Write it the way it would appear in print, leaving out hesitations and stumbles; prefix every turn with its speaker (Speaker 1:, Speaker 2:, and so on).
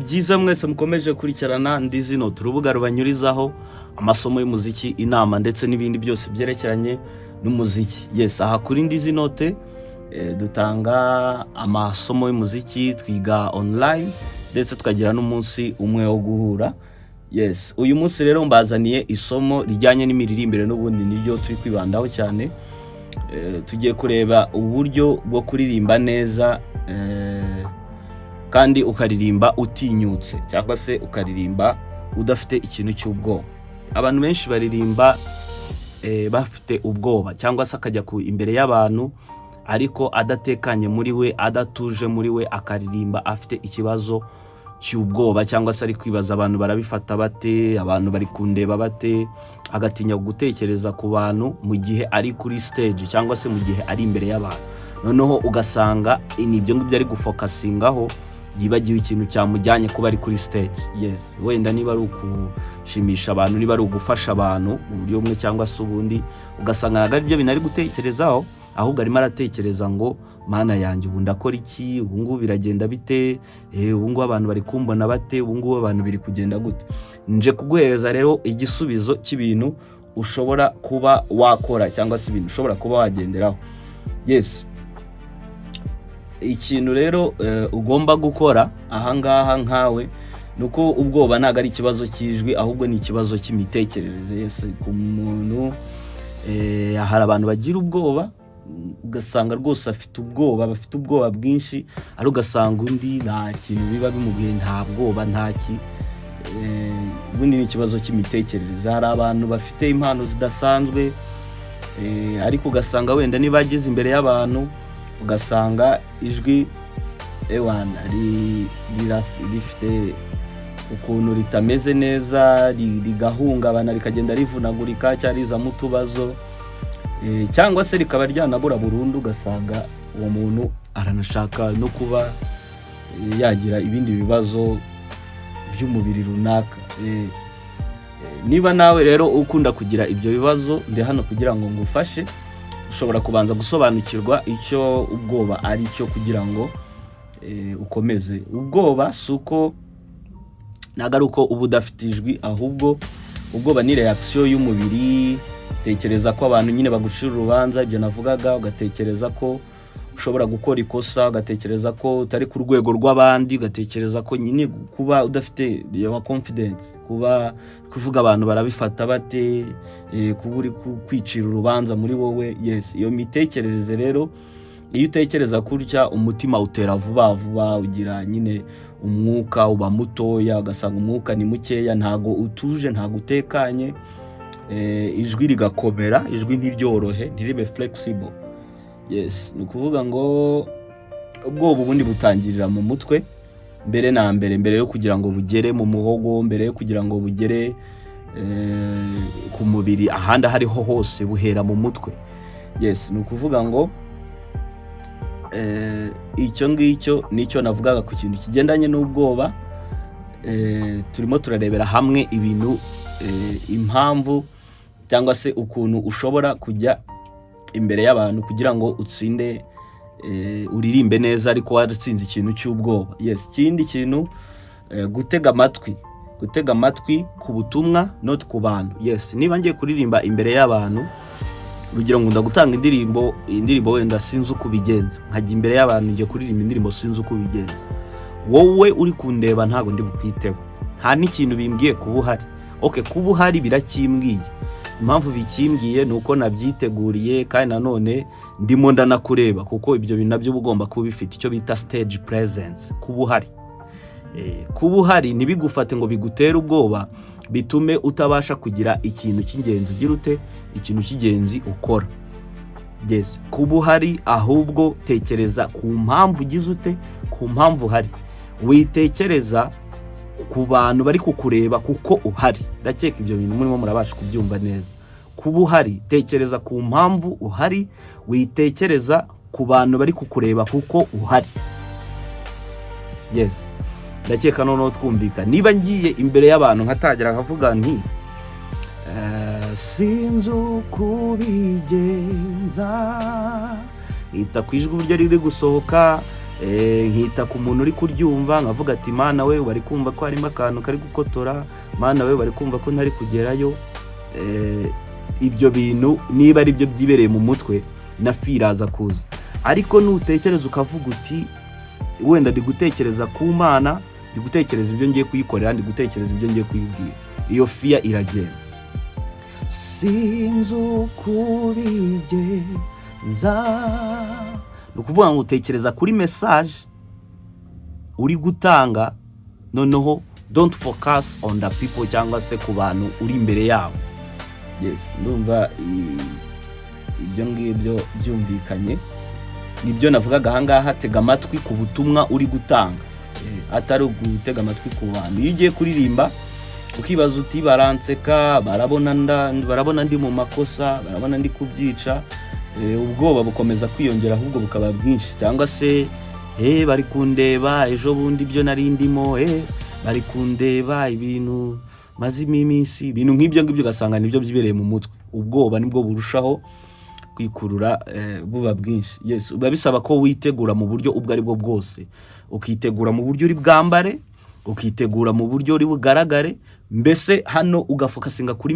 Speaker 1: byiza mwese mukomeje kurikirana Ndizi Note, urubuga rubanyurizaho amasomo y'umuziki, inama ndetse n'ibindi byose byerekeranye n'umuziki. Yes, aha kuri Ndizi Note dutanga amasomo y'umuziki, twiga online ndetse tukagira n'umunsi umwe wo guhura. Yes, uyu munsi rero mbazaniye isomo rijyanye n'imiririmbire, n'ubundi niryo turi kwibandaho cyane. Tugiye kureba uburyo bwo kuririmba neza kandi ukaririmba utinyutse, cyangwa se ukaririmba udafite ikintu cy'ubwoba. Abantu benshi baririmba bafite ubwoba, cyangwa se akajya imbere y'abantu ariko adatekanye muri we, adatuje muri we, akaririmba afite ikibazo cy'ubwoba, cyangwa se ari kwibaza abantu barabifata bate, abantu bari kundeba bate, agatinya gutekereza ku bantu mu gihe ari kuri stage cyangwa se mu gihe ari imbere y'abantu. Noneho ugasanga nibyo ngibyo ari gufokasingaho, yibagiwe ikintu cyamujyanye kuba ari kuri stage. Yes, wenda niba ari ukushimisha abantu, niba ari ugufasha abantu mu buryo bumwe cyangwa se ubundi, ugasanga ntabwo ari byo bintu ari gutekerezaho, ahubwo arimo aratekereza ngo mana yanjye ubu ndakora iki, ubu ngubu biragenda bite, ubu ngubu abantu bari kumbona bate, ubu ngubu abantu biri kugenda gute. Nje kuguhereza rero igisubizo cy'ibintu ushobora kuba wakora, cyangwa se ibintu ushobora kuba wagenderaho. Yes, ikintu rero ugomba gukora ahangaha nkawe nuko ubwoba ntabwo ari ikibazo cy'ijwi, ahubwo ni ikibazo cy'imitekerereze. Yes, ku muntu hari abantu bagira ubwoba, ugasanga rwose afite ubwoba, bafite ubwoba bwinshi, ari ugasanga undi nta kintu biba bimubwiye, nta bwoba, ntaki. Ubundi ni ikibazo cy'imitekerereze. Hari abantu bafite impano zidasanzwe, ariko ugasanga wenda niba ageze imbere y'abantu, ugasanga ijwi rifite ukuntu ritameze neza, rigahungabana, rikagenda rivunagurika cyangwa rizamo utubazo, cyangwa se rikaba ryanabura burundu. Ugasanga uwo muntu aranashaka no kuba yagira ibindi bibazo by'umubiri runaka. Niba nawe rero ukunda kugira ibyo bibazo, ndi hano kugira ngo ngufashe. Ushobora kubanza gusobanukirwa icyo ubwoba ari cyo kugira ngo ukomeze. Ubwoba si uko ntabwo ari uko uba udafite ijwi, ahubwo ubwoba ni reaction y'umubiri. Tekereza ko abantu nyine bagucira urubanza, ibyo navugaga, ugatekereza ko ushobora gukora ikosa, ugatekereza ko utari ku rwego rw'abandi, ugatekereza ko nyine kuba udafite confidence, kuba kuvuga abantu barabifata bate, kuba uri kwicira urubanza muri wowe. Yes, iyo mitekerereze rero, iyo utekereza kurya, umutima utera vuba vuba, ugira nyine umwuka uba mutoya, ugasanga umwuka ni mukeya, ntago utuje, ntago utekanye, ijwi rigakomera, ijwi ntiryorohe, ntiribe flexible. Yes, ni ukuvuga ngo ubwoba ubundi butangirira mu mutwe mbere na mbere yo kugira ngo bugere mu muhogo, mbere yo kugira ngo bugere ku mubiri, ahandi hariho hose buhera mu mutwe. Yes, ni ukuvuga ngo icyo ngicyo nicyo navugaga ku kintu kigendanye n'ubwoba. Turimo turarebera hamwe ibintu, impamvu cyangwa se ukuntu ushobora kujya imbere y'abantu kugira ngo utsinde, uririmbe neza ariko waratsinze ikintu cy'ubwoba. Yes, ikindi kintu, gutega amatwi ku butumwa, not ku bantu. Yes, niba ngiye kuririmba imbere y'abantu, urugero ngunda gutanga indirimbo wenda sinzi uko ubigenza, nkajya imbere y'abantu ngiye kuririmba indirimbo sinzi uko ubigenza, wowe uri kundeba ntabwo ndi bukwiteho, nta n'ikintu bimbwiye kuba uhari. Okay, kuba uhari birakimbwiye. Impamvu bikimbwiye ni uko nabyiteguriye, kandi nanone ndimo ndanakureba, kuko ibyo bintu nabyo ugomba kuba bifite icyo bita stage presence. Kuba uhari, kuba uhari ntibigufate ngo bigutere ubwoba, bitume utabasha kugira ikintu cy'ingenzi ugira ute, ikintu cy'ingenzi ukora. Yes, kuba uhari, ahubwo tekereza ku mpamvu ugize ute, ku mpamvu uhari. Witekereza ku bantu bari kukureba kuko uhari. Ndakeka ibyo bintu murimo murabasha kubyumva neza. Kuba uhari, tekereza ku mpamvu uhari, witekereza ku bantu bari kukureba kuko uhari. Yes, ndakeka noneho twumvika. Niba ngiye imbere y'abantu nkatangira nkavuga nti sinzi uko ubigenza, ita ku ijwi uburyo riri gusohoka, nkita ku muntu uri kuryumva nkavuga ati mana we bari kumva ko harimo akantu kari gukotora, mana we bari kumva ko ntari kugerayo. Ibyo bintu niba ari byo byibereye mu mutwe na firaza kuza, ariko nutekereza ukavuga uti wenda ndi gutekereza ku Mana, ndi gutekereza ibyo ngiye kuyikorera, ndi gutekereza ibyo ngiye kuyibwira, iyo fiya iragenda. Sinzi ukubigenza, ni ukuvuga ngo utekereza kuri message uri gutanga, noneho don't focus on the people cyangwa se ku bantu uri imbere yabo. Yes, ndumva ibyo ngibyo byumvikanye. Nibyo navugaga ahangaha, tega amatwi ku butumwa uri gutanga, atari ugutega amatwi ku bantu. Iyo ugiye kuririmba ukibaza uti baranseka, barabona ndi mu makosa, barabona ndi kubyica, ubwoba bukomeza kwiyongera ahubwo bukaba bwinshi. Cyangwa se bari kundeba ejo bundi ibyo nari ndimo, bari kundeba ibintu mazimo iminsi, ibintu nk'ibyo ngibyo ugasanga nibyo byibereye mu mutwe. Ubwoba nibwo burushaho kwikurura buba bwinshi. Yes, biba bisaba ko witegura mu buryo ubwo ari bwo bwose. Ukitegura mu buryo uri bwambare, ukitegura mu buryo uri bugaragare, mbese hano ugafokasinga kuri